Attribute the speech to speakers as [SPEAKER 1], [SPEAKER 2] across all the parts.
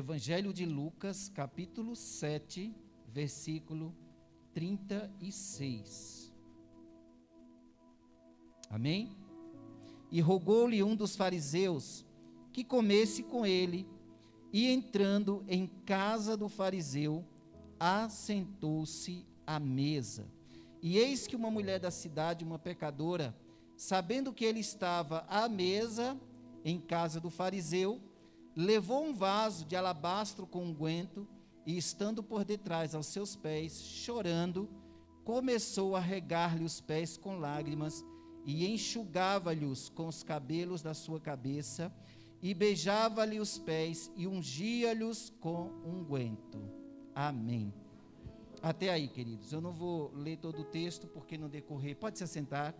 [SPEAKER 1] Evangelho de Lucas, capítulo 7, versículo 36. Amém? E rogou-lhe um dos fariseus que comesse com ele, e entrando em casa do fariseu, assentou-se à mesa. E eis que uma mulher da cidade, uma pecadora, sabendo que ele estava à mesa em casa do fariseu, levou um vaso de alabastro com unguento, e estando por detrás aos seus pés, chorando, começou a regar-lhe os pés com lágrimas, e enxugava-lhes com os cabelos da sua cabeça, e beijava-lhe os pés, e ungia-lhes com unguento. Amém. Até aí, queridos. Eu não vou ler todo o texto, porque no decorrer, pode se assentar,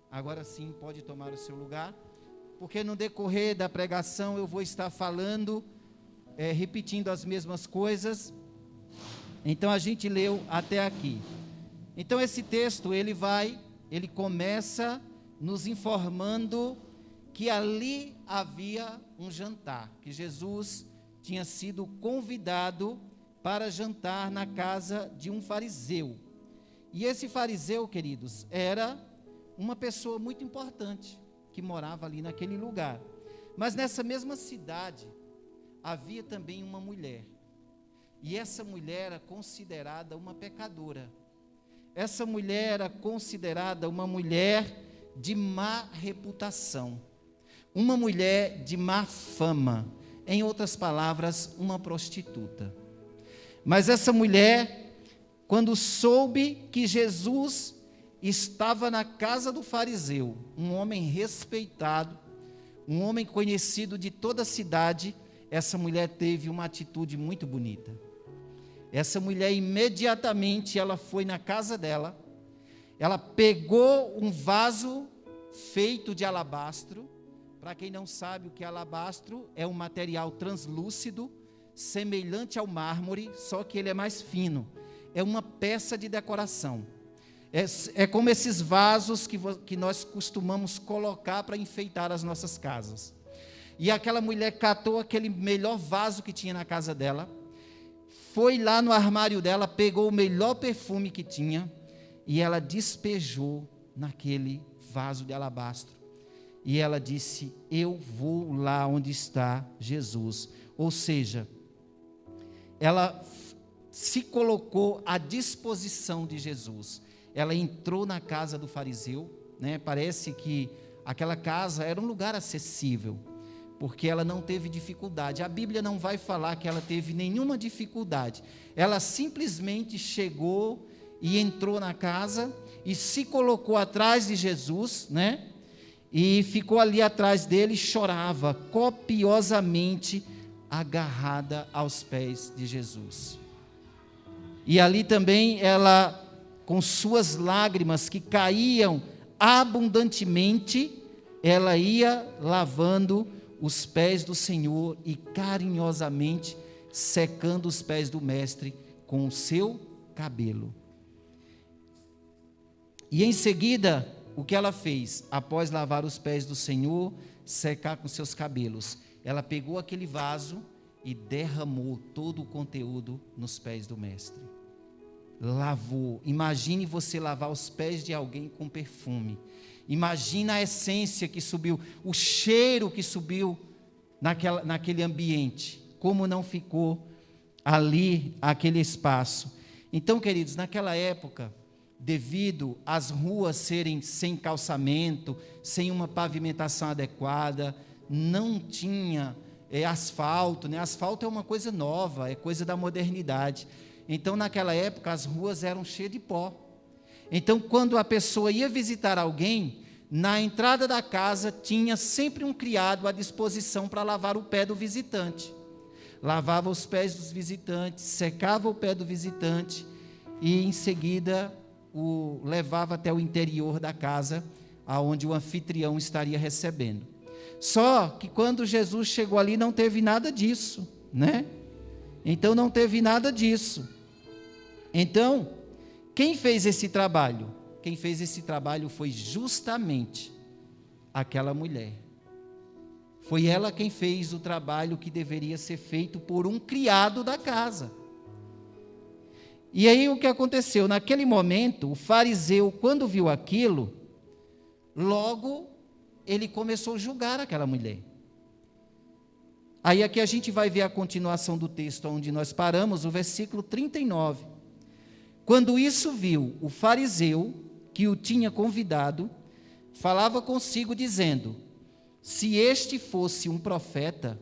[SPEAKER 1] agora sim pode tomar o seu lugar, porque no decorrer da pregação eu vou estar falando, repetindo as mesmas coisas. Então a gente leu até aqui. Então esse texto, ele começa nos informando que ali havia um jantar, que Jesus tinha sido convidado para jantar na casa de um fariseu. E esse fariseu, queridos, era uma pessoa muito importante, que morava ali naquele lugar. Mas nessa mesma cidade, havia também uma mulher. E essa mulher era considerada uma pecadora. Essa mulher era considerada uma mulher de má reputação. Uma mulher de má fama. Em outras palavras, uma prostituta. Mas essa mulher, quando soube que Jesus estava na casa do fariseu, um homem respeitado, um homem conhecido de toda a cidade, essa mulher teve uma atitude muito bonita. Essa mulher, imediatamente, ela foi na casa dela, ela pegou um vaso feito de alabastro. Para quem não sabe o que é alabastro, é um material translúcido, semelhante ao mármore, só que ele é mais fino. É uma peça de decoração. É como esses vasos que nós costumamos colocar para enfeitar as nossas casas. E aquela mulher catou aquele melhor vaso que tinha na casa dela, foi lá no armário dela, pegou o melhor perfume que tinha, e ela despejou naquele vaso de alabastro. E ela disse: eu vou lá onde está Jesus. Ou seja, ela se colocou à disposição de Jesus. Ela entrou na casa do fariseu, né? Parece que aquela casa era um lugar acessível, porque ela não teve dificuldade. A Bíblia não vai falar que ela teve nenhuma dificuldade. Ela simplesmente chegou e entrou na casa e se colocou atrás de Jesus, né? E ficou ali atrás dele e chorava copiosamente, agarrada aos pés de Jesus. E ali também ela, com suas lágrimas que caíam abundantemente, ela ia lavando os pés do Senhor e carinhosamente secando os pés do mestre com o seu cabelo. E em seguida, o que ela fez? Após lavar os pés do Senhor, secar com seus cabelos, ela pegou aquele vaso e derramou todo o conteúdo nos pés do mestre. Lavou. Imagine você lavar os pés de alguém com perfume. Imagina a essência que subiu, o cheiro que subiu naquele ambiente. Como não ficou ali aquele espaço. Então, queridos, naquela época, devido às ruas serem sem calçamento, sem uma pavimentação adequada, não tinha asfalto, né? Asfalto é uma coisa nova, é coisa da modernidade. Então, naquela época, as ruas eram cheias de pó. Então, quando a pessoa ia visitar alguém, na entrada da casa tinha sempre um criado à disposição para lavar o pé do visitante. Lavava os pés dos visitantes, secava o pé do visitante e, em seguida, o levava até o interior da casa, aonde o anfitrião estaria recebendo. Só que quando Jesus chegou ali, não teve nada disso, né? Então, não teve nada disso. Então, quem fez esse trabalho? Quem fez esse trabalho foi justamente aquela mulher. Foi ela quem fez o trabalho que deveria ser feito por um criado da casa. E aí o que aconteceu? Naquele momento, o fariseu, quando viu aquilo, logo ele começou a julgar aquela mulher. Aí aqui a gente vai ver a continuação do texto onde nós paramos, o versículo 39. Quando isso viu, o fariseu que o tinha convidado, falava consigo dizendo: se este fosse um profeta,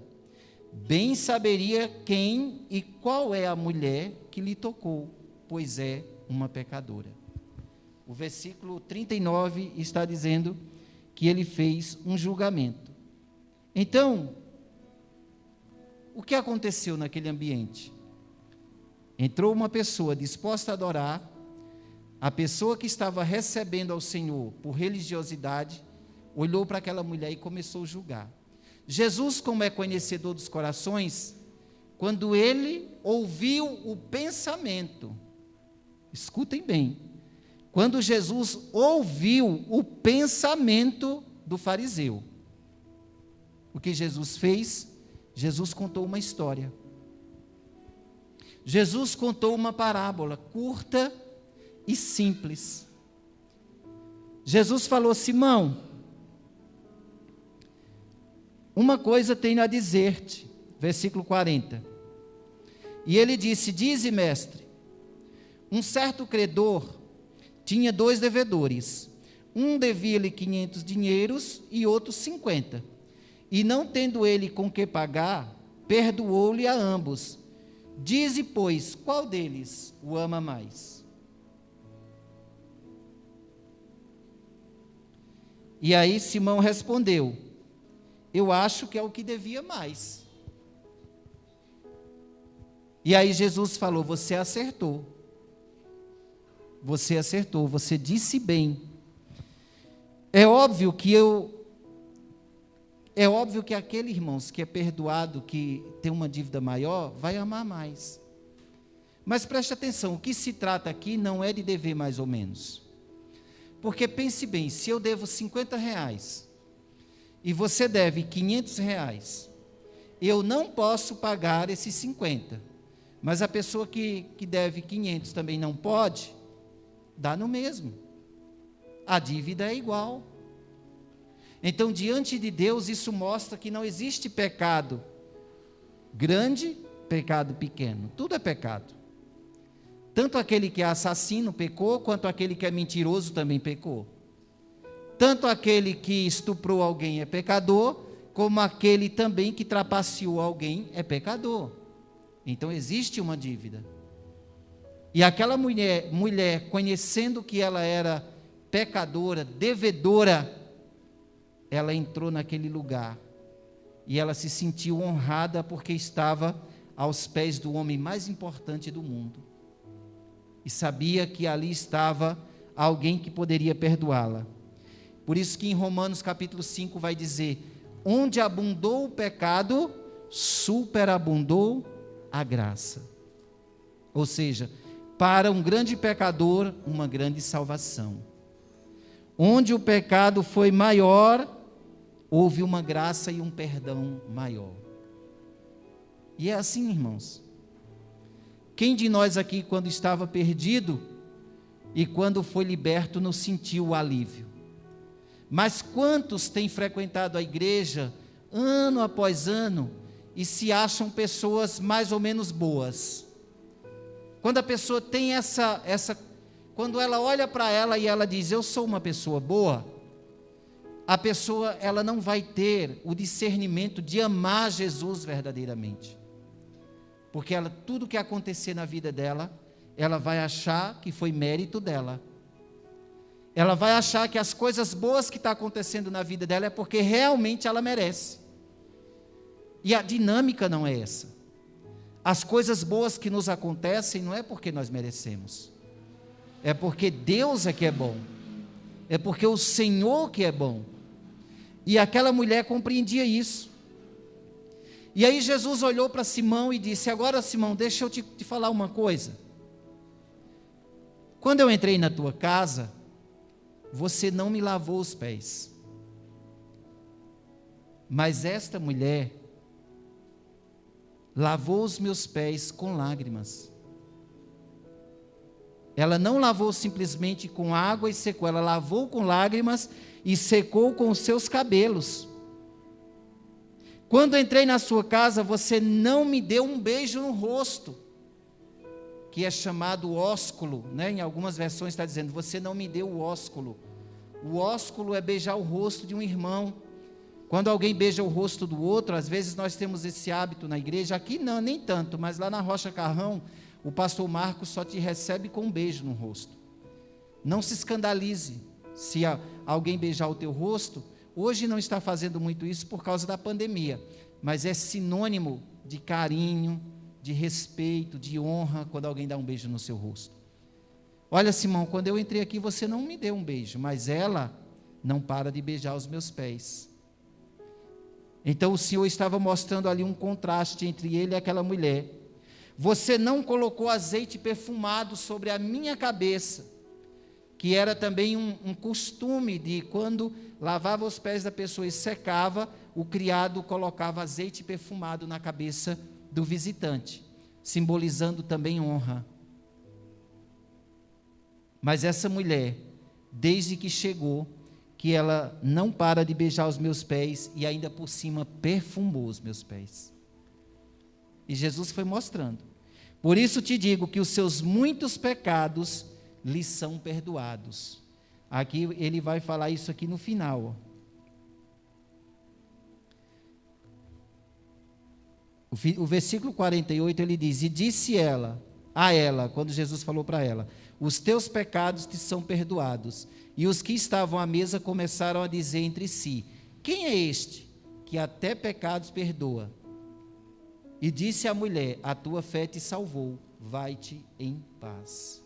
[SPEAKER 1] bem saberia quem e qual é a mulher que lhe tocou, pois é uma pecadora. O versículo 39 está dizendo que ele fez um julgamento. Então, o que aconteceu naquele ambiente? Entrou uma pessoa disposta a adorar, a pessoa que estava recebendo ao Senhor por religiosidade, olhou para aquela mulher e começou a julgar. Jesus, como é conhecedor dos corações, quando ele ouviu o pensamento, escutem bem, quando Jesus ouviu o pensamento do fariseu, o que Jesus fez? Jesus contou uma história. Jesus contou uma parábola curta e simples. Jesus falou: Simão, uma coisa tenho a dizer-te, versículo 40. E ele disse: dize, mestre, um certo credor tinha 2 devedores, um devia-lhe 500 dinheiros e outro 50. E não tendo ele com que pagar, perdoou-lhe a ambos. Dize, pois, qual deles o ama mais? E aí Simão respondeu: eu acho que é o que devia mais. E aí Jesus falou: você acertou. Você acertou, você disse bem. É óbvio que aquele, irmãos, que é perdoado, que tem uma dívida maior, vai amar mais. Mas preste atenção, o que se trata aqui não é de dever mais ou menos. Porque pense bem, se eu devo R$50 e você deve R$500, eu não posso pagar esses 50. Mas a pessoa que deve 500 também não pode, dá no mesmo. A dívida é igual. Então, diante de Deus, isso mostra que não existe pecado grande, pecado pequeno. Tudo é pecado. Tanto aquele que é assassino pecou, quanto aquele que é mentiroso também pecou. Tanto aquele que estuprou alguém é pecador, como aquele também que trapaceou alguém é pecador. Então, existe uma dívida. E aquela mulher, conhecendo que ela era pecadora, devedora, ela entrou naquele lugar e ela se sentiu honrada porque estava aos pés do homem mais importante do mundo e sabia que ali estava alguém que poderia perdoá-la. Por isso que em Romanos capítulo 5 vai dizer: onde abundou o pecado, superabundou a graça. Ou seja, para um grande pecador, uma grande salvação. Onde o pecado foi maior, houve uma graça e um perdão maior. E é assim, irmãos. Quem de nós aqui, quando estava perdido e quando foi liberto, não sentiu o alívio? Mas quantos têm frequentado a igreja ano após ano e se acham pessoas mais ou menos boas? Quando a pessoa tem quando ela olha para ela e ela diz: eu sou uma pessoa boa, a pessoa ela não vai ter o discernimento de amar Jesus verdadeiramente. Porque tudo que acontecer na vida dela, ela vai achar que foi mérito dela. Ela vai achar que as coisas boas que estão acontecendo na vida dela é porque realmente ela merece. E a dinâmica não é essa. As coisas boas que nos acontecem não é porque nós merecemos. É porque Deus é que é bom. É porque o Senhor que é bom. E aquela mulher compreendia isso. E aí Jesus olhou para Simão e disse: agora, Simão, deixa eu te falar uma coisa. Quando eu entrei na tua casa, você não me lavou os pés. Mas esta mulher lavou os meus pés com lágrimas. Ela não lavou simplesmente com água e secou, ela lavou com lágrimas e secou com os seus cabelos. Quando entrei na sua casa, você não me deu um beijo no rosto, que é chamado ósculo, né? Em algumas versões está dizendo, você não me deu o ósculo. O ósculo é beijar o rosto de um irmão. Quando alguém beija o rosto do outro, às vezes nós temos esse hábito na igreja, aqui não, nem tanto, mas lá na Rocha Carrão, o pastor Marcos só te recebe com um beijo no rosto. Não se escandalize se alguém beijar o teu rosto. Hoje não está fazendo muito isso por causa da pandemia, mas é sinônimo de carinho, de respeito, de honra, quando alguém dá um beijo no seu rosto. Olha, Simão, quando eu entrei aqui, você não me deu um beijo, mas ela não para de beijar os meus pés. Então o Senhor estava mostrando ali um contraste entre ele e aquela mulher. Você não colocou azeite perfumado sobre a minha cabeça, que era também um costume de quando lavava os pés da pessoa e secava, o criado colocava azeite perfumado na cabeça do visitante, simbolizando também honra. Mas essa mulher, desde que chegou, que ela não para de beijar os meus pés e ainda por cima perfumou os meus pés. E Jesus foi mostrando. Por isso te digo que os seus muitos pecados lhe são perdoados. Aqui ele vai falar isso aqui no final. O versículo 48 ele diz, e disse ela, a ela, quando Jesus falou para ela, os teus pecados te são perdoados. E os que estavam à mesa começaram a dizer entre si, quem é este que até pecados perdoa? E disse a mulher, a tua fé te salvou, vai-te em paz.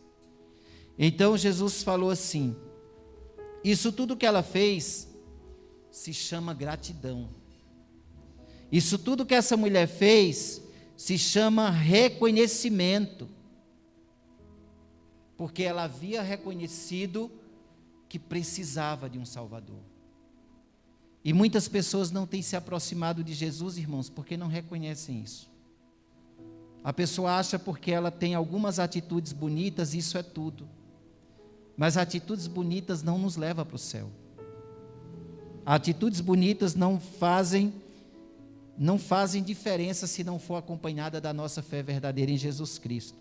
[SPEAKER 1] Então Jesus falou assim, isso tudo que ela fez se chama gratidão. Isso tudo que essa mulher fez se chama reconhecimento. Porque ela havia reconhecido que precisava de um Salvador. E muitas pessoas não têm se aproximado de Jesus, irmãos, porque não reconhecem isso. A pessoa acha porque ela tem algumas atitudes bonitas, isso é tudo. Mas atitudes bonitas não nos levam para o céu. Atitudes bonitas não fazem diferença se não for acompanhada da nossa fé verdadeira em Jesus Cristo.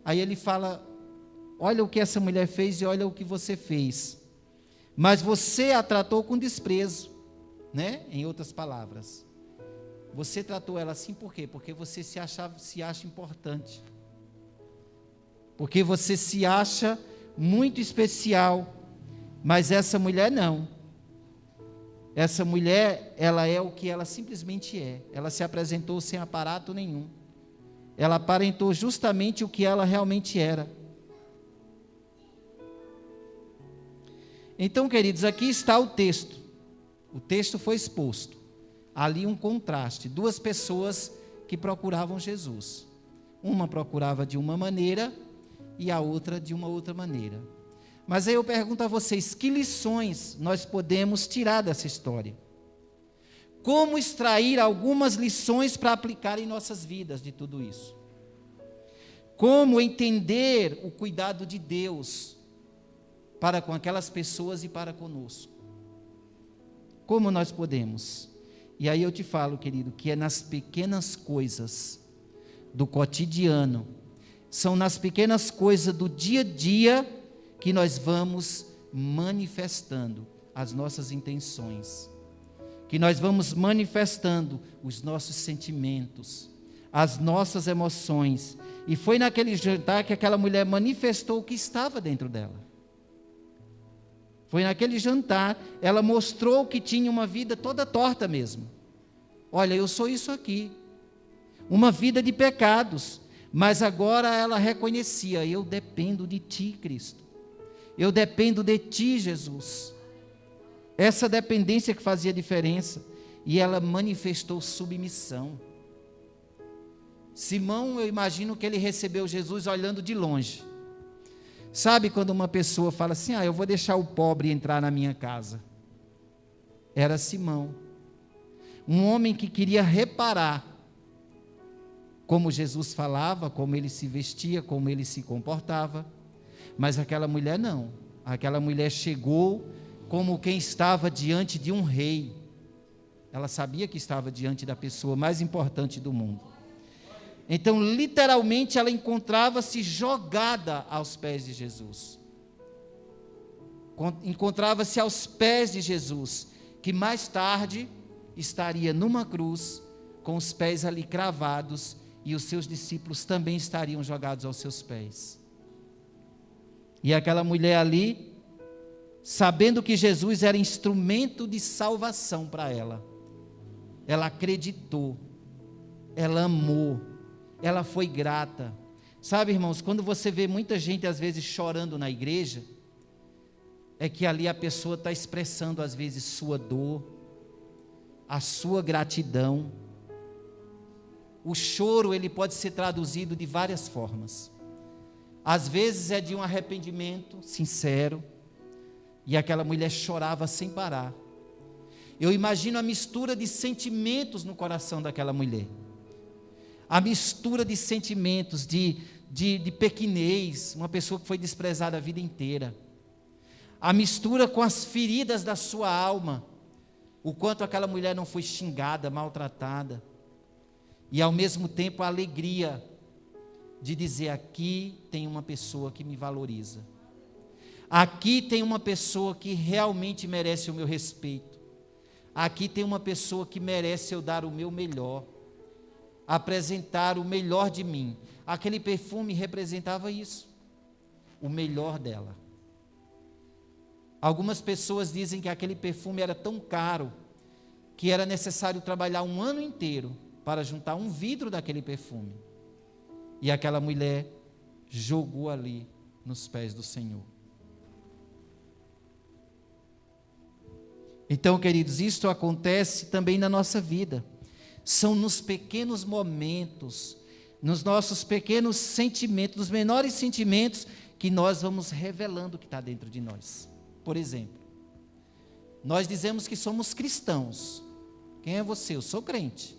[SPEAKER 1] Aí ele fala, olha o que essa mulher fez e olha o que você fez. Mas você a tratou com desprezo, né? Em outras palavras. Você tratou ela assim por quê? Porque você se acha importante. Porque você se acha muito especial. Mas essa mulher não. Essa mulher, ela é o que ela simplesmente é. Ela se apresentou sem aparato nenhum. Ela aparentou justamente o que ela realmente era. Então, queridos, aqui está o texto. O texto foi exposto. Ali um contraste. Duas pessoas que procuravam Jesus. Uma procurava de uma maneira e a outra de uma outra maneira. Mas aí eu pergunto a vocês, que lições nós podemos tirar dessa história? Como extrair algumas lições para aplicar em nossas vidas de tudo isso? Como entender o cuidado de Deus para com aquelas pessoas e para conosco? Como nós podemos? E aí eu te falo, querido, que é nas pequenas coisas do cotidiano, são nas pequenas coisas do dia a dia que nós vamos manifestando as nossas intenções, que nós vamos manifestando os nossos sentimentos, as nossas emoções. E foi naquele jantar que aquela mulher manifestou o que estava dentro dela. Foi naquele jantar, ela mostrou que tinha uma vida toda torta mesmo. Olha, eu sou isso aqui, uma vida de pecados, mas agora ela reconhecia, eu dependo de ti, Cristo. Eu dependo de ti, Jesus. Essa dependência que fazia diferença. E ela manifestou submissão. Simão, eu imagino que ele recebeu Jesus olhando de longe. Sabe quando uma pessoa fala assim, eu vou deixar o pobre entrar na minha casa. era Simão. Um homem que queria reparar como Jesus falava, como ele se vestia, como ele se comportava. Mas aquela mulher não. Aquela mulher chegou como quem estava diante de um rei. Ela sabia que estava diante da pessoa mais importante do mundo. Então, literalmente, ela encontrava-se jogada aos pés de Jesus. Encontrava-se aos pés de Jesus, que mais tarde estaria numa cruz, com os pés ali cravados, e os seus discípulos também estariam jogados aos seus pés. E aquela mulher ali, sabendo que Jesus era instrumento de salvação para ela, ela acreditou, ela amou, ela foi grata. Sabe, irmãos, quando você vê muita gente às vezes chorando na igreja, é que ali a pessoa está expressando às vezes sua dor, a sua gratidão. O choro, ele pode ser traduzido de várias formas. Às vezes é de um arrependimento sincero, e aquela mulher chorava sem parar. Eu imagino a mistura de sentimentos no coração daquela mulher. A mistura de sentimentos, de pequenez, uma pessoa que foi desprezada a vida inteira. A mistura com as feridas da sua alma, o quanto aquela mulher não foi xingada, maltratada. E ao mesmo tempo a alegria de dizer: aqui tem uma pessoa que me valoriza. Aqui tem uma pessoa que realmente merece o meu respeito. Aqui tem uma pessoa que merece eu dar o meu melhor, apresentar o melhor de mim. Aquele perfume representava isso, o melhor dela. Algumas pessoas dizem que aquele perfume era tão caro que era necessário trabalhar um ano inteiro para juntar um vidro daquele perfume. E aquela mulher jogou ali nos pés do Senhor. Então, queridos, isto acontece também na nossa vida. São nos pequenos momentos, nos nossos pequenos sentimentos, nos menores sentimentos, que nós vamos revelando o que está dentro de nós. Por exemplo, nós dizemos que somos cristãos. Quem é você? Eu sou crente.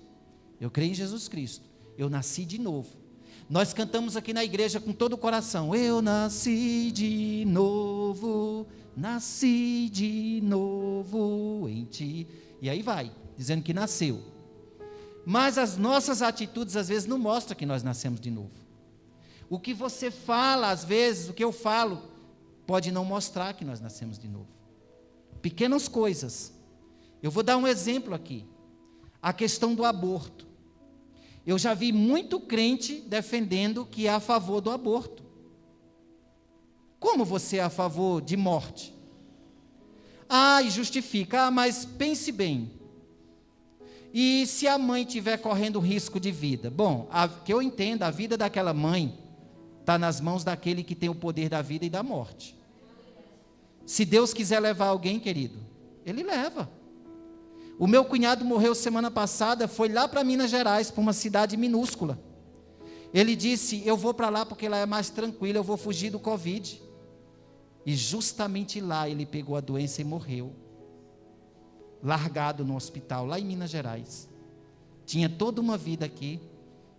[SPEAKER 1] Eu creio em Jesus Cristo. Eu nasci de novo. Nós cantamos aqui na igreja com todo o coração: eu nasci de novo em ti. E aí vai, dizendo que nasceu. Mas as nossas atitudes às vezes não mostram que nós nascemos de novo. O que você fala, às vezes, o que eu falo, pode não mostrar que nós nascemos de novo. Pequenas coisas. Eu vou dar um exemplo aqui. A questão do aborto. Eu já vi muito crente defendendo que é a favor do aborto. Como você é a favor de morte? E justifica. Mas pense bem. E se a mãe estiver correndo risco de vida? Bom, que eu entenda, a vida daquela mãe está nas mãos daquele que tem o poder da vida e da morte. Se Deus quiser levar alguém, querido, Ele leva. O meu cunhado morreu semana passada, foi lá para Minas Gerais, para uma cidade minúscula. Ele disse: eu vou para lá porque lá é mais tranquilo, eu vou fugir do Covid. E justamente lá ele pegou a doença e morreu. Largado no hospital, lá em Minas Gerais. Tinha toda uma vida aqui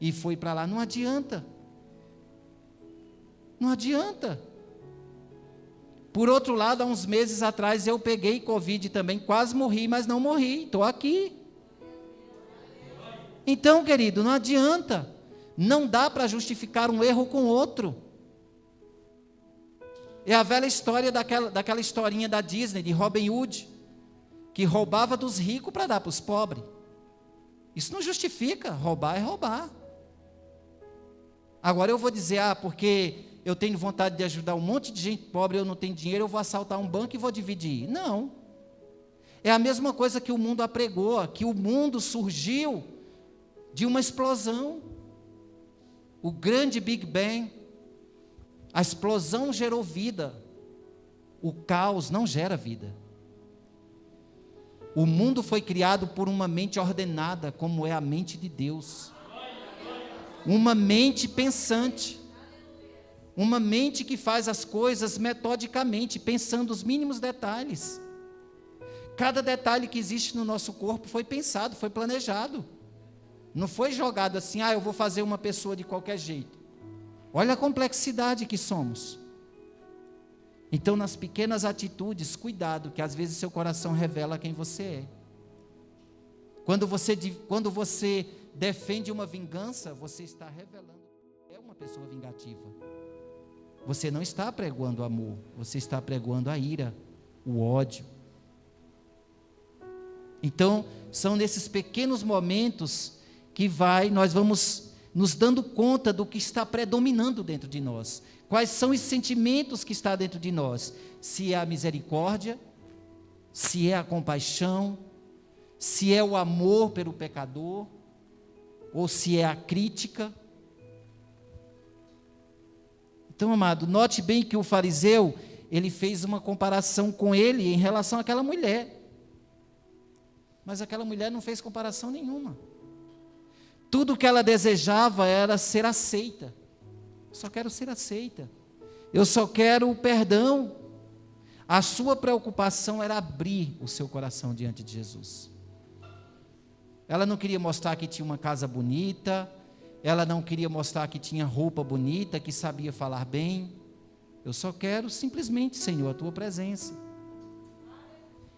[SPEAKER 1] e foi para lá. Não adianta. Não adianta. Por outro lado, há uns meses atrás eu peguei Covid também, quase morri, mas não morri, estou aqui. Então, querido, não adianta. Não dá para justificar um erro com outro. É a velha história daquela historinha da Disney, de Robin Hood, que roubava dos ricos para dar para os pobres. Isso não justifica, roubar é roubar. Agora eu vou dizer, porque eu tenho vontade de ajudar um monte de gente pobre, eu não tenho dinheiro, eu vou assaltar um banco e vou dividir. Não. É a mesma coisa que o mundo apregou, que o mundo surgiu de uma explosão. O grande Big Bang, a explosão gerou vida. O caos não gera vida. O mundo foi criado por uma mente ordenada, como é a mente de Deus. Uma mente pensante. Uma mente que faz as coisas metodicamente, pensando os mínimos detalhes. Cada detalhe que existe no nosso corpo foi pensado, foi planejado. Não foi jogado assim, eu vou fazer uma pessoa de qualquer jeito. Olha a complexidade que somos. Então, nas pequenas atitudes, cuidado, que às vezes seu coração revela quem você é. Quando você defende uma vingança, você está revelando que é uma pessoa vingativa. Você não está apregoando amor, você está apregoando a ira, o ódio. Então, são nesses pequenos momentos que nós vamos nos dando conta do que está predominando dentro de nós. Quais são os sentimentos que estão dentro de nós? Se é a misericórdia, se é a compaixão, se é o amor pelo pecador, ou se é a crítica. Então, amado, note bem que o fariseu, ele fez uma comparação com ele em relação àquela mulher. Mas aquela mulher não fez comparação nenhuma. Tudo que ela desejava era ser aceita. Eu só quero ser aceita. Eu só quero o perdão. A sua preocupação era abrir o seu coração diante de Jesus. Ela não queria mostrar que tinha uma casa bonita. Ela não queria mostrar que tinha roupa bonita, que sabia falar bem. Eu só quero simplesmente, Senhor, a tua presença.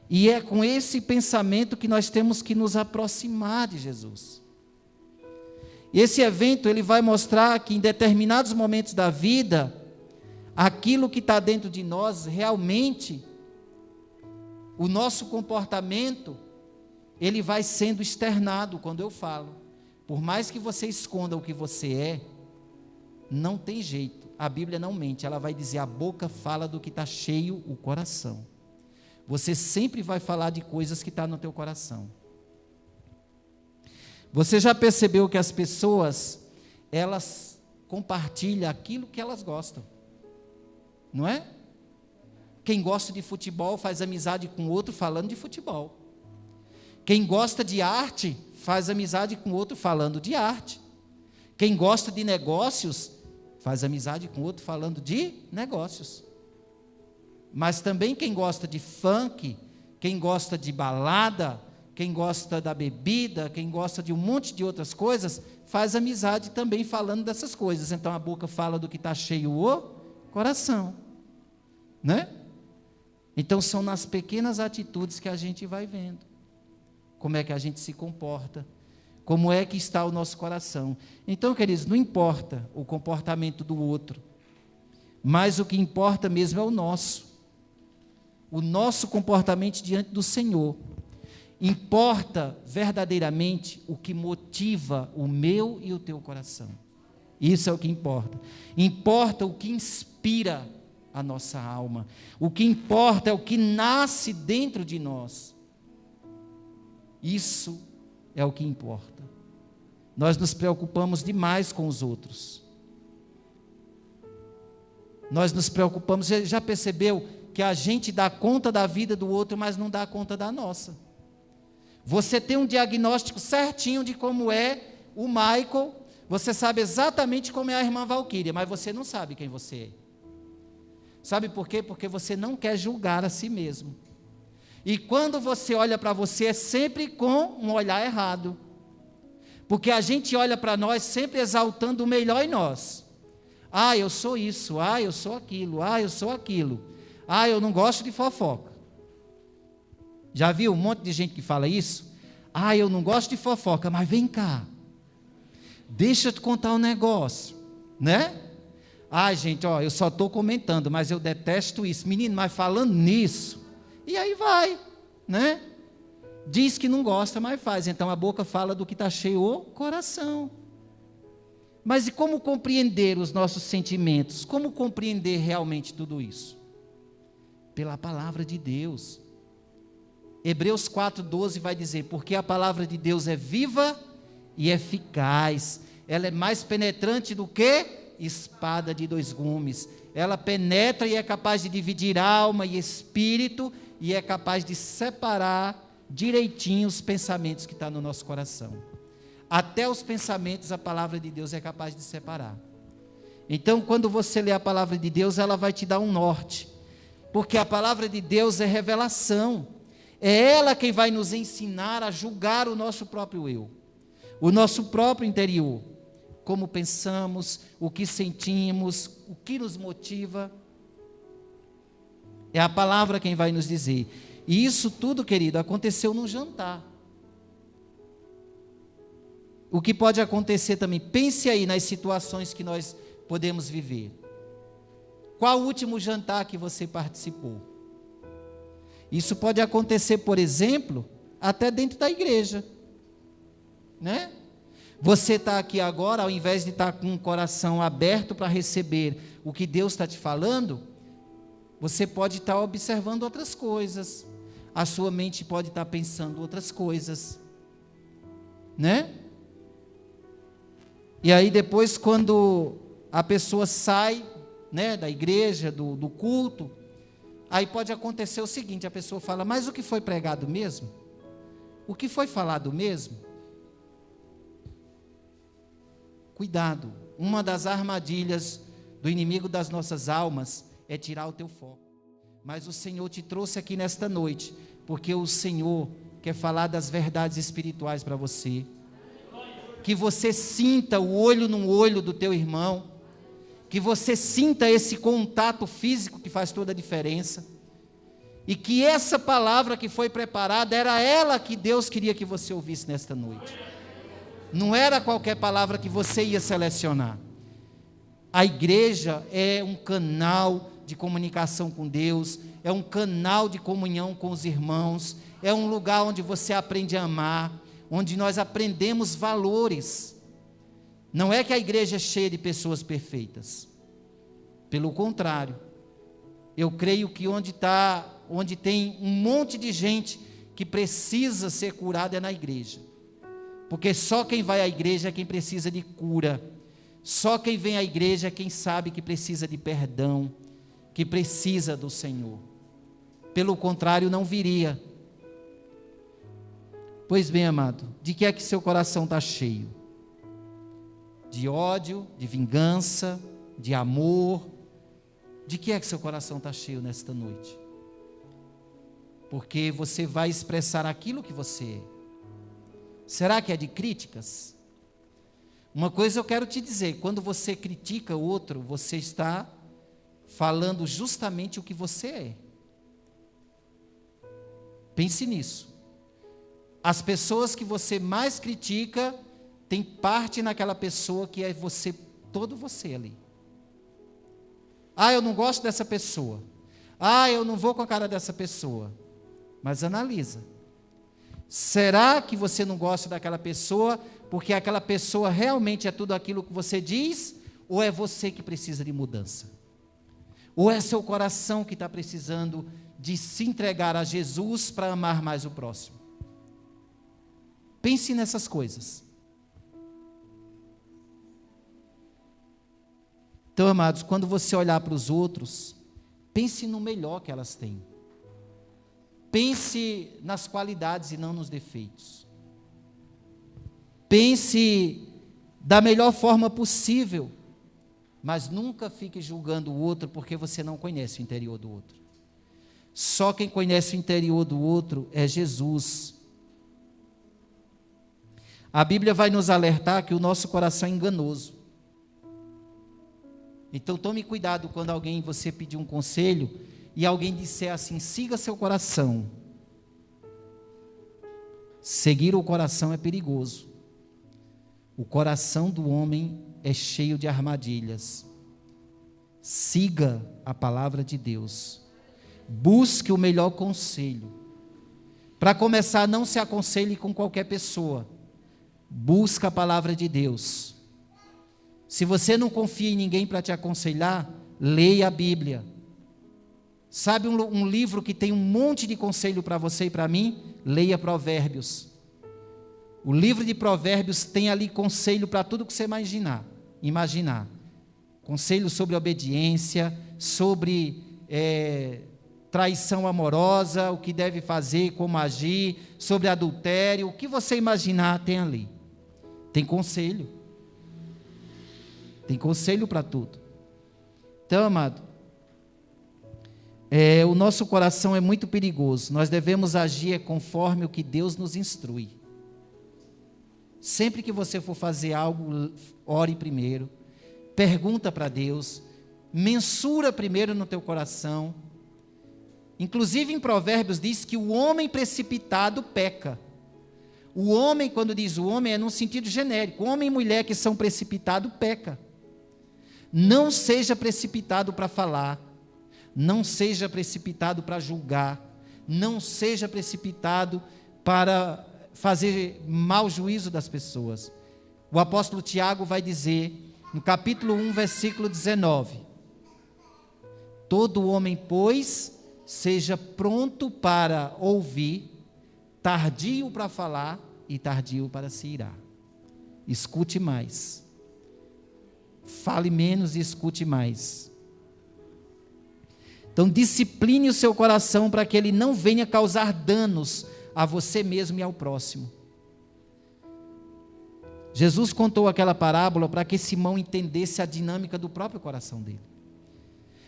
[SPEAKER 1] E é com esse pensamento que nós temos que nos aproximar de Jesus. E esse evento, ele vai mostrar que em determinados momentos da vida, aquilo que está dentro de nós, realmente, o nosso comportamento, ele vai sendo externado quando eu falo. Por mais que você esconda o que você é, não tem jeito. A Bíblia não mente, ela vai dizer, a boca fala do que está cheio o coração. Você sempre vai falar de coisas que estão no teu coração. Você já percebeu que as pessoas, elas compartilham aquilo que elas gostam, não é? Quem gosta de futebol faz amizade com outro falando de futebol. Quem gosta de arte faz amizade com outro falando de arte. Quem gosta de negócios faz amizade com outro falando de negócios. Mas também quem gosta de funk, quem gosta de balada, quem gosta da bebida, quem gosta de um monte de outras coisas, faz amizade também falando dessas coisas. Então a boca fala do que está cheio o coração, né? Então são nas pequenas atitudes que a gente vai vendo como é que a gente se comporta, como é que está o nosso coração. Então, queridos, não importa o comportamento do outro, mas o que importa mesmo é o nosso comportamento diante do Senhor. Importa verdadeiramente o que motiva o meu e o teu coração. Isso é o que importa. Importa o que inspira a nossa alma. O que importa é o que nasce dentro de nós. Isso é o que importa. Nós nos preocupamos demais com os outros. Nós nos preocupamos, já percebeu que a gente dá conta da vida do outro, mas não dá conta da nossa. Você tem um diagnóstico certinho de como é o Michael, você sabe exatamente como é a irmã Valquíria, mas você não sabe quem você é. Sabe por quê? Porque você não quer julgar a si mesmo. E quando você olha para você, é sempre com um olhar errado. Porque a gente olha para nós sempre exaltando o melhor em nós. Eu sou isso, eu sou aquilo, eu sou aquilo. Eu não gosto de fofoca. Já viu um monte de gente que fala isso? Eu não gosto de fofoca, mas vem cá. Deixa eu te contar um negócio, né? Gente, eu só estou comentando, mas eu detesto isso. Menino, mas falando nisso, e aí vai, né? Diz que não gosta, mas faz. Então a boca fala do que está cheio o coração. Mas e como compreender os nossos sentimentos? Como compreender realmente tudo isso? Pela palavra de Deus. Hebreus 4,12 vai dizer, porque a palavra de Deus é viva e eficaz. Ela é mais penetrante do que espada de dois gumes. Ela penetra e é capaz de dividir alma e espírito e é capaz de separar direitinho os pensamentos que estão no nosso coração. Até os pensamentos a palavra de Deus é capaz de separar. Então, quando você lê a palavra de Deus, ela vai te dar um norte. Porque a palavra de Deus é revelação. É ela quem vai nos ensinar a julgar o nosso próprio eu, o nosso próprio interior, como pensamos, o que sentimos, o que nos motiva. É a palavra quem vai nos dizer. E isso tudo, querido, aconteceu num jantar. O que pode acontecer também, pense aí nas situações que nós podemos viver. Qual o último jantar que você participou? Isso pode acontecer, por exemplo, até dentro da igreja, né? Você está aqui agora, ao invés de estar com o coração aberto para receber o que Deus está te falando, você pode estar observando outras coisas, a sua mente pode estar pensando outras coisas, né? E aí depois, quando a pessoa sai, né, da igreja, do culto, aí pode acontecer o seguinte, a pessoa fala, mas o que foi pregado mesmo? O que foi falado mesmo? Cuidado, uma das armadilhas do inimigo das nossas almas é tirar o teu foco. Mas o Senhor te trouxe aqui nesta noite, porque o Senhor quer falar das verdades espirituais para você. Que você sinta o olho no olho do teu irmão, que você sinta esse contato físico que faz toda a diferença, e que essa palavra que foi preparada, era ela que Deus queria que você ouvisse nesta noite. Não era qualquer palavra que você ia selecionar. A igreja é um canal de comunicação com Deus, é um canal de comunhão com os irmãos, é um lugar onde você aprende a amar, onde nós aprendemos valores. Não é que a igreja é cheia de pessoas perfeitas. Pelo contrário, eu creio que onde tem um monte de gente que precisa ser curada é na igreja. Porque só quem vai à igreja é quem precisa de cura. Só quem vem à igreja é quem sabe que precisa de perdão, que precisa do Senhor. Pelo contrário, não viria. Pois bem, amado, de que é que seu coração está cheio? De ódio, de vingança, de amor? De que é que seu coração está cheio nesta noite? Porque você vai expressar aquilo que você é. Será que é de críticas? Uma coisa eu quero te dizer, quando você critica o outro, você está falando justamente o que você é. Pense nisso. As pessoas que você mais critica, tem parte naquela pessoa que é você, todo você ali. Ah, eu não gosto dessa pessoa. Ah, eu não vou com a cara dessa pessoa. Mas analisa. Será que você não gosta daquela pessoa porque aquela pessoa realmente é tudo aquilo que você diz? Ou é você que precisa de mudança? Ou é seu coração que está precisando de se entregar a Jesus para amar mais o próximo? Pense nessas coisas. Então, amados, quando você olhar para os outros, pense no melhor que elas têm. Pense nas qualidades e não nos defeitos. Pense da melhor forma possível, mas nunca fique julgando o outro porque você não conhece o interior do outro. Só quem conhece o interior do outro é Jesus. A Bíblia vai nos alertar que o nosso coração é enganoso. Então tome cuidado quando você pedir um conselho e alguém disser assim, siga seu coração. Seguir o coração é perigoso. O coração do homem é cheio de armadilhas. Siga a palavra de Deus. Busque o melhor conselho. Para começar, não se aconselhe com qualquer pessoa. Busca a palavra de Deus. Se você não confia em ninguém para te aconselhar, leia a Bíblia. Sabe um livro que tem um monte de conselho para você e para mim? Leia Provérbios. O livro de Provérbios tem ali conselho para tudo que você imaginar. Conselho sobre obediência, sobre traição amorosa, o que deve fazer, como agir, sobre adultério, o que você imaginar tem ali. Tem conselho. Tem conselho para tudo. Então, amado, O nosso coração é muito perigoso. Nós devemos agir conforme o que Deus nos instrui. Sempre que você for fazer algo, ore primeiro, pergunta para Deus, mensura primeiro no teu coração. Inclusive em Provérbios diz que o homem precipitado peca. O homem, quando diz o homem, é num sentido genérico. Homem e mulher que são precipitados, peca. Não seja precipitado para falar. Não seja precipitado para julgar. Não seja precipitado para fazer mau juízo das pessoas. O apóstolo Tiago vai dizer, no capítulo 1, versículo 19: todo homem, pois, seja pronto para ouvir, tardio para falar e tardio para se irar. Escute mais. Fale menos e escute mais. Então, discipline o seu coração para que ele não venha causar danos a você mesmo e ao próximo. Jesus contou aquela parábola para que Simão entendesse a dinâmica do próprio coração dele.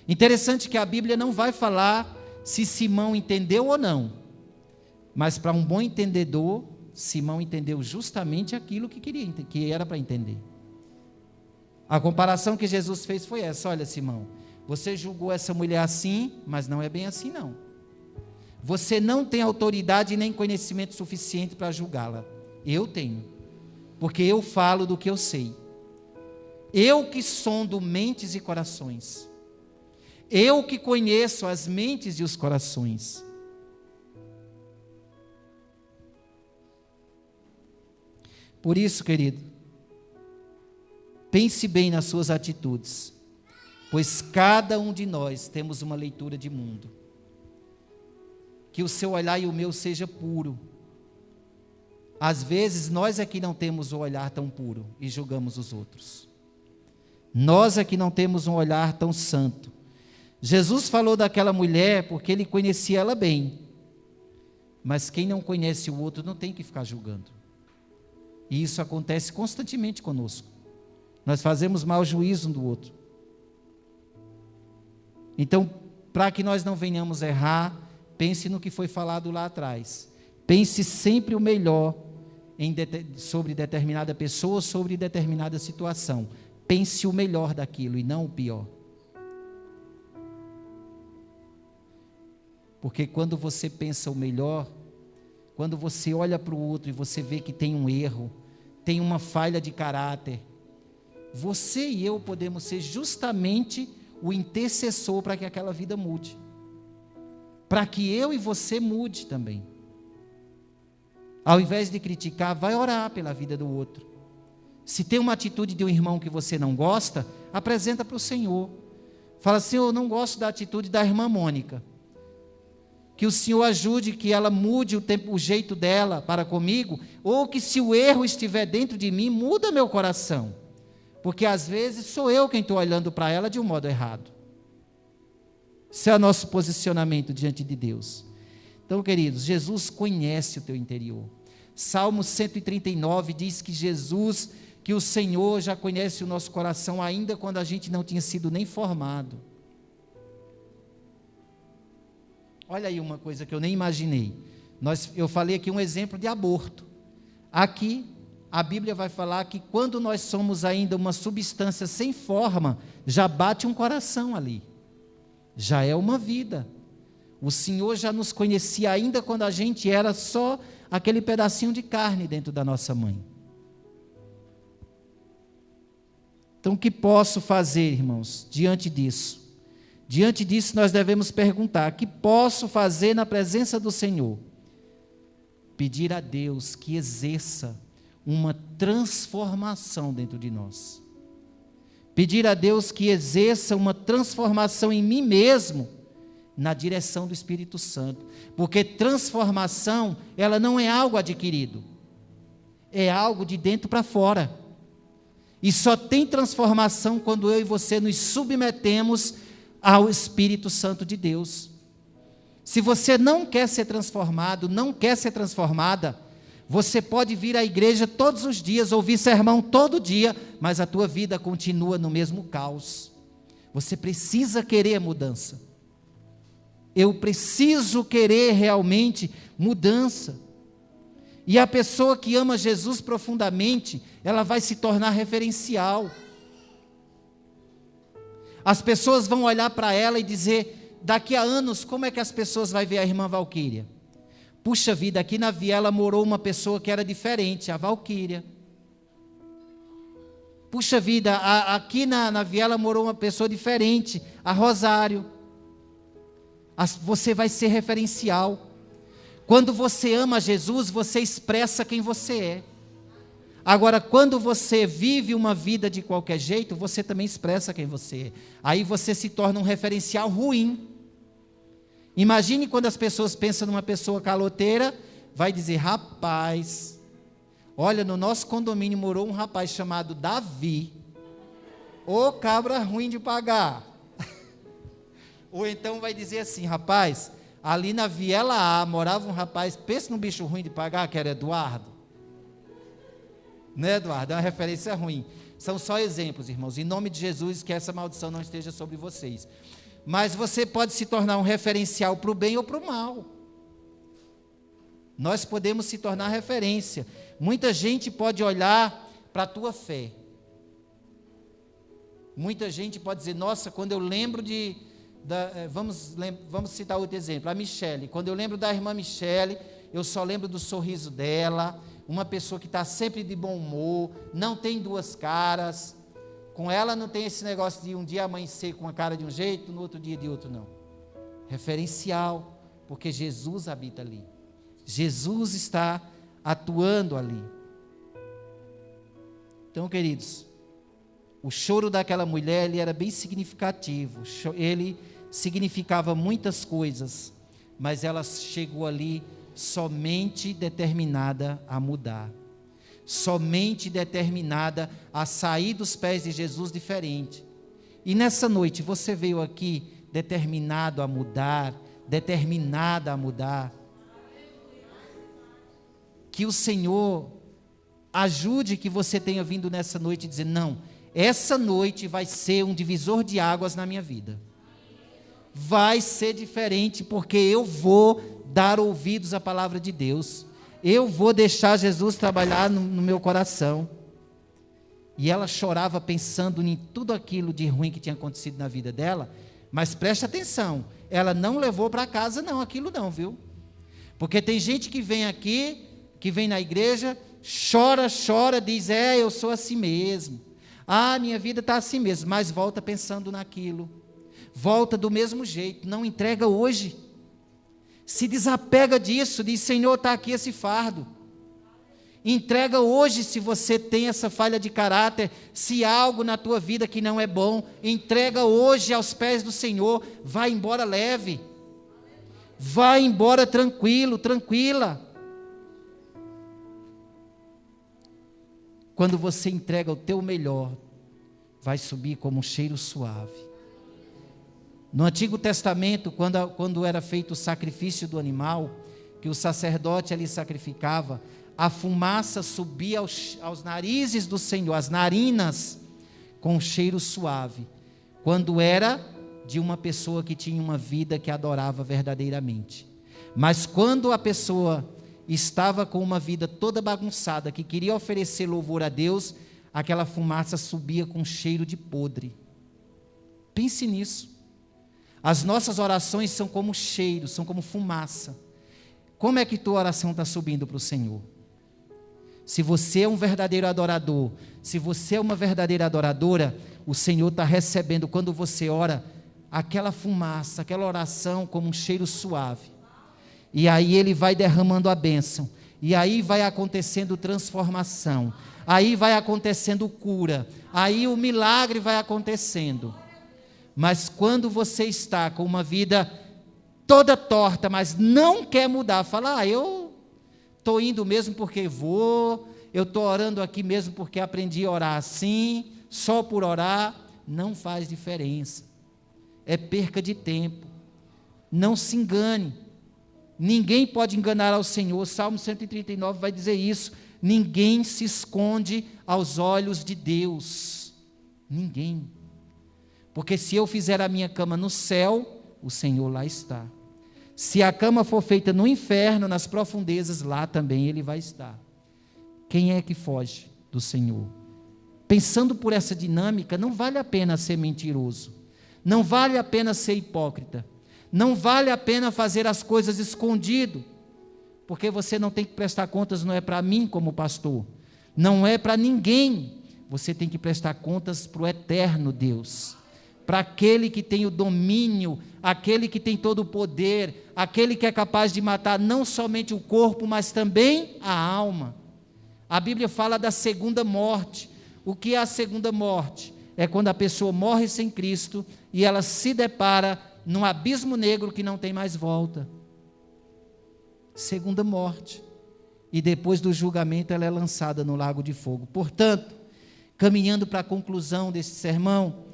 [SPEAKER 1] Interessante que a Bíblia não vai falar se Simão entendeu ou não, mas para um bom entendedor, Simão entendeu justamente aquilo que era para entender. A comparação que Jesus fez foi essa: olha, Simão, você julgou essa mulher assim, mas não é bem assim não. Você não tem autoridade nem conhecimento suficiente para julgá-la. Eu tenho, porque eu falo do que eu sei. Eu que sondo mentes e corações. Eu que conheço as mentes e os corações. Por isso, querido, pense bem nas suas atitudes, pois cada um de nós temos uma leitura de mundo. Que o seu olhar e o meu seja puro. Às vezes nós é que não temos o olhar tão puro e julgamos os outros. Nós é que não temos um olhar tão santo. Jesus falou daquela mulher porque ele conhecia ela bem. Mas quem não conhece o outro não tem que ficar julgando. E isso acontece constantemente conosco. Nós fazemos mau juízo um do outro. Então, para que nós não venhamos errar, pense no que foi falado lá atrás. Pense sempre o melhor sobre determinada pessoa, sobre determinada situação. Pense o melhor daquilo e não o pior. Porque quando você pensa o melhor, quando você olha para o outro e você vê que tem um erro, tem uma falha de caráter, você e eu podemos ser justamente o intercessor para que aquela vida mude. Para que eu e você mude também. Ao invés de criticar, vai orar pela vida do outro. Se tem uma atitude de um irmão que você não gosta, apresenta para o Senhor. Fala: Senhor, eu não gosto da atitude da irmã Mônica. Que o Senhor ajude, que ela mude o jeito dela para comigo, ou que se o erro estiver dentro de mim, muda meu coração. Porque às vezes sou eu quem estou olhando para ela de um modo errado. Esse é o nosso posicionamento diante de Deus. Então, queridos, Jesus conhece o teu interior. Salmo 139 diz que Jesus, que o Senhor já conhece o nosso coração, ainda quando a gente não tinha sido nem formado. Olha aí uma coisa que eu nem imaginei. Eu falei aqui um exemplo de aborto. Aqui, a Bíblia vai falar que quando nós somos ainda uma substância sem forma, já bate um coração ali. Já é uma vida. O Senhor já nos conhecia ainda quando a gente era só aquele pedacinho de carne dentro da nossa mãe. Então, o que posso fazer, irmãos, diante disso? Diante disso, nós devemos perguntar: o que posso fazer na presença do Senhor? Pedir a Deus que exerça uma transformação dentro de nós. Pedir a Deus que exerça uma transformação em mim mesmo, na direção do Espírito Santo. Porque transformação, ela não é algo adquirido. É algo de dentro para fora. E só tem transformação quando eu e você nos submetemos ao Espírito Santo de Deus. Se você não quer ser transformado, não quer ser transformada, você pode vir à igreja todos os dias, ouvir sermão todo dia, mas a tua vida continua no mesmo caos. Você precisa querer a mudança. Eu preciso querer realmente mudança. E a pessoa que ama Jesus profundamente, ela vai se tornar referencial. As pessoas vão olhar para ela e dizer, daqui a anos, como é que as pessoas vão ver a irmã Valquíria? Puxa vida, aqui na viela morou uma pessoa que era diferente, a Valquíria. Puxa vida, aqui na viela morou uma pessoa diferente, a Rosário. Você vai ser referencial. Quando você ama Jesus, você expressa quem você é. Agora, quando você vive uma vida de qualquer jeito, você também expressa quem você é. Aí você se torna um referencial ruim. Imagine quando as pessoas pensam numa pessoa caloteira, vai dizer, rapaz, olha, no nosso condomínio morou um rapaz chamado Davi. Ô cabra ruim de pagar. Ou então vai dizer assim, rapaz, ali na Viela A morava um rapaz, pensa num bicho ruim de pagar, que era Eduardo. Né, Eduardo? É uma referência ruim. São só exemplos, irmãos. Em nome de Jesus, que essa maldição não esteja sobre vocês. Mas você pode se tornar um referencial para o bem ou para o mal. Nós podemos se tornar referência. Muita gente pode olhar para a tua fé. Muita gente pode dizer, nossa, quando eu lembro vamos citar outro exemplo, a Michele. Quando eu lembro da irmã Michele, eu só lembro do sorriso dela, uma pessoa que está sempre de bom humor, não tem duas caras. Com ela não tem esse negócio de um dia amanhecer com a cara de um jeito, no outro dia de outro, não. Referencial, porque Jesus habita ali. Jesus está atuando ali. Então, queridos, o choro daquela mulher, ele era bem significativo. Ele significava muitas coisas, mas ela chegou ali somente determinada a mudar. Somente determinada a sair dos pés de Jesus diferente. E nessa noite, você veio aqui determinado a mudar, determinada a mudar. Que o Senhor ajude que você tenha vindo nessa noite e dizer, não, essa noite vai ser um divisor de águas na minha vida. Vai ser diferente, porque eu vou dar ouvidos à palavra de Deus. Eu vou deixar Jesus trabalhar no meu coração. E ela chorava pensando em tudo aquilo de ruim que tinha acontecido na vida dela, mas preste atenção, ela não levou para casa não, aquilo não, viu? Porque tem gente que vem aqui, que vem na igreja, chora, diz, eu sou assim mesmo. Minha vida está assim mesmo, mas volta pensando naquilo. Volta do mesmo jeito, não entrega hoje. Se desapega disso, diz, Senhor, está aqui esse fardo. Entrega hoje se você tem essa falha de caráter, se há algo na tua vida que não é bom, entrega hoje aos pés do Senhor, vai embora leve. Vai embora tranquilo, tranquila. Quando você entrega o teu melhor, vai subir como um cheiro suave. No Antigo Testamento, quando era feito o sacrifício do animal, que o sacerdote ali sacrificava, a fumaça subia aos narizes do Senhor, as narinas, com um cheiro suave, quando era de uma pessoa que tinha uma vida que adorava verdadeiramente. Mas quando a pessoa estava com uma vida toda bagunçada, que queria oferecer louvor a Deus, aquela fumaça subia com cheiro de podre. Pense nisso. As nossas orações são como cheiro, são como fumaça. Como é que tua oração está subindo para o Senhor? Se você é um verdadeiro adorador, se você é uma verdadeira adoradora, o Senhor está recebendo, quando você ora, aquela fumaça, aquela oração como um cheiro suave. E aí Ele vai derramando a bênção. E aí vai acontecendo transformação. Aí vai acontecendo cura. Aí o milagre vai acontecendo. Mas quando você está com uma vida toda torta, mas não quer mudar, fala, eu estou indo mesmo porque vou, eu estou orando aqui mesmo porque aprendi a orar assim, só por orar, não faz diferença. É perca de tempo. Não se engane. Ninguém pode enganar ao Senhor. Salmo 139 vai dizer isso. Ninguém se esconde aos olhos de Deus. Ninguém. Porque se eu fizer a minha cama no céu, o Senhor lá está. Se a cama for feita no inferno, nas profundezas, lá também ele vai estar. Quem é que foge do Senhor? Pensando por essa dinâmica, não vale a pena ser mentiroso, não vale a pena ser hipócrita, não vale a pena fazer as coisas escondido, porque você não tem que prestar contas, não é para mim como pastor, não é para ninguém, você tem que prestar contas para o eterno Deus, para aquele que tem o domínio, aquele que tem todo o poder, aquele que é capaz de matar não somente o corpo, mas também a alma. A Bíblia fala da segunda morte. O que é a segunda morte? É quando a pessoa morre sem Cristo e ela se depara num abismo negro que não tem mais volta. Segunda morte. E depois do julgamento ela é lançada no lago de fogo. Portanto, caminhando para a conclusão desse sermão,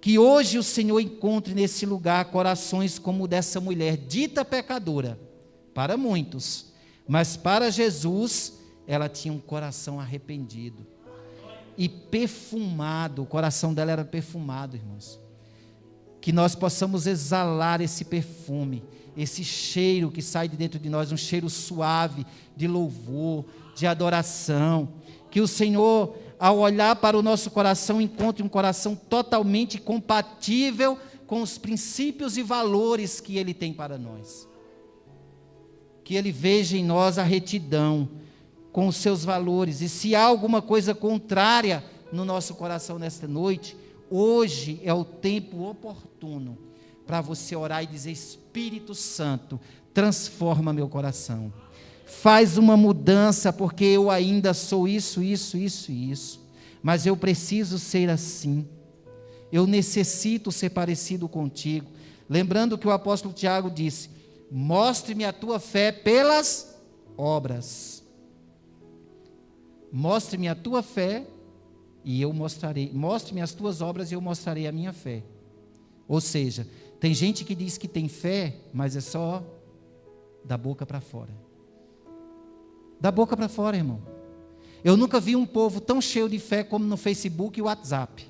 [SPEAKER 1] que hoje o Senhor encontre nesse lugar corações como o dessa mulher, dita pecadora, para muitos, mas para Jesus, ela tinha um coração arrependido e perfumado, o coração dela era perfumado, irmãos. Que nós possamos exalar esse perfume, esse cheiro que sai de dentro de nós, um cheiro suave de louvor, de adoração. Que o Senhor, ao olhar para o nosso coração, encontre um coração totalmente compatível com os princípios e valores que Ele tem para nós. Que Ele veja em nós a retidão com os seus valores, e se há alguma coisa contrária no nosso coração nesta noite, hoje é o tempo oportuno para você orar e dizer: Espírito Santo, transforma meu coração, faz uma mudança, porque eu ainda sou isso, mas eu preciso ser assim, eu necessito ser parecido contigo. Lembrando que o apóstolo Tiago disse: mostre-me a tua fé pelas obras. Mostre-me a tua fé e eu mostrarei. Mostre-me as tuas obras e eu mostrarei a minha fé. Ou seja, tem gente que diz que tem fé, mas é só da boca para fora. Da boca para fora, irmão. Eu nunca vi um povo tão cheio de fé como no Facebook e WhatsApp.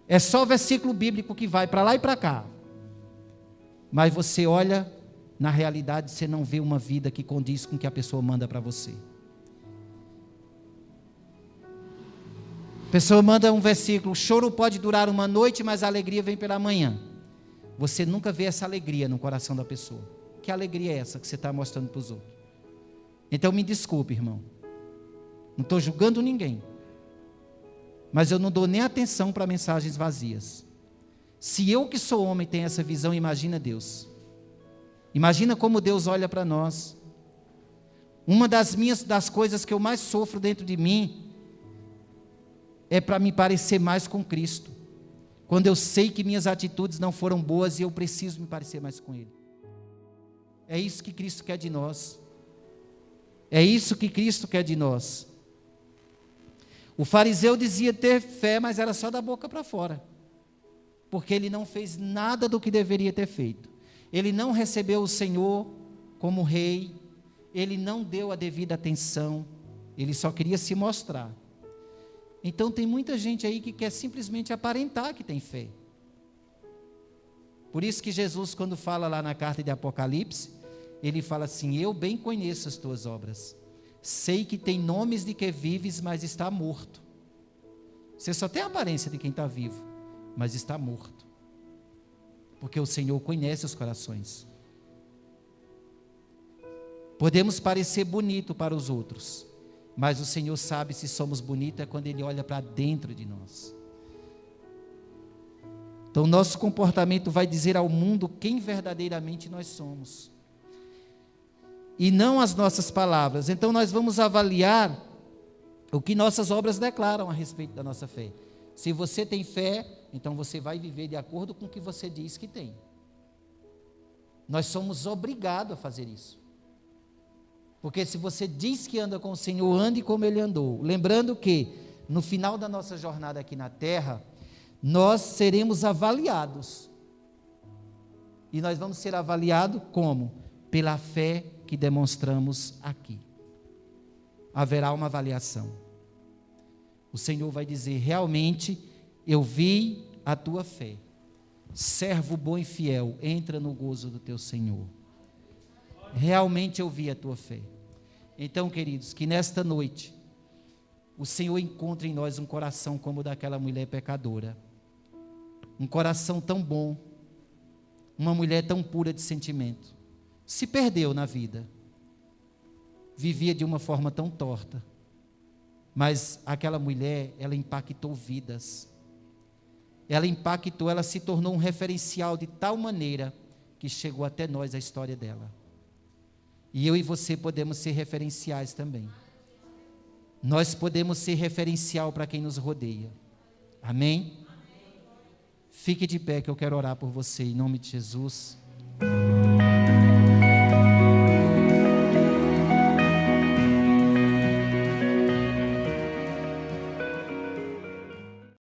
[SPEAKER 1] É só versículo bíblico que vai para lá e para cá. Mas você olha, na realidade você não vê uma vida que condiz com o que a pessoa manda para você. A pessoa manda um versículo: o choro pode durar uma noite, mas a alegria vem pela manhã. Você nunca vê essa alegria no coração da pessoa. Que alegria é essa que você está mostrando para os outros? Então me desculpe, irmão, não estou julgando ninguém, mas eu não dou nem atenção para mensagens vazias. Se eu que sou homem tenho essa visão, imagina Deus. Imagina como Deus olha para nós. Uma das coisas que eu mais sofro dentro de mim é para me parecer mais com Cristo, quando eu sei que minhas atitudes não foram boas e eu preciso me parecer mais com Ele. É isso que Cristo quer de nós. É isso que Cristo quer de nós. O fariseu dizia ter fé, mas era só da boca para fora, porque ele não fez nada do que deveria ter feito. Ele não recebeu o Senhor como rei, ele não deu a devida atenção, ele só queria se mostrar. Então tem muita gente aí que quer simplesmente aparentar que tem fé. Por isso que Jesus, quando fala lá na carta de Apocalipse, ele fala assim: eu bem conheço as tuas obras, sei que tem nomes de que vives, mas está morto. Você só tem a aparência de quem está vivo, mas está morto, porque o Senhor conhece os corações. Podemos parecer bonito para os outros, mas o Senhor sabe se somos bonitos é quando Ele olha para dentro de nós. Então nosso comportamento vai dizer ao mundo quem verdadeiramente nós somos, e não as nossas palavras. Então nós vamos avaliar o que nossas obras declaram a respeito da nossa fé. Se você tem fé, então você vai viver de acordo com o que você diz que tem. Nós somos obrigados a fazer isso. Porque se você diz que anda com o Senhor, ande como Ele andou. Lembrando que no final da nossa jornada aqui na terra, nós seremos avaliados. E nós vamos ser avaliados como? Pela fé que demonstramos aqui. Haverá uma avaliação. O Senhor vai dizer: realmente eu vi a tua fé, servo bom e fiel, entra no gozo do teu Senhor. Realmente eu vi a tua fé. Então, queridos, que nesta noite o Senhor encontre em nós um coração como o daquela mulher pecadora. Um coração tão bom, uma mulher tão pura de sentimento. Se perdeu na vida, vivia de uma forma tão torta, mas aquela mulher, ela impactou vidas. Ela impactou, ela se tornou um referencial de tal maneira que chegou até nós a história dela. E eu e você podemos ser referenciais também. Nós podemos ser referencial para quem nos rodeia. Amém? Fique de pé que eu quero orar por você, em nome de Jesus.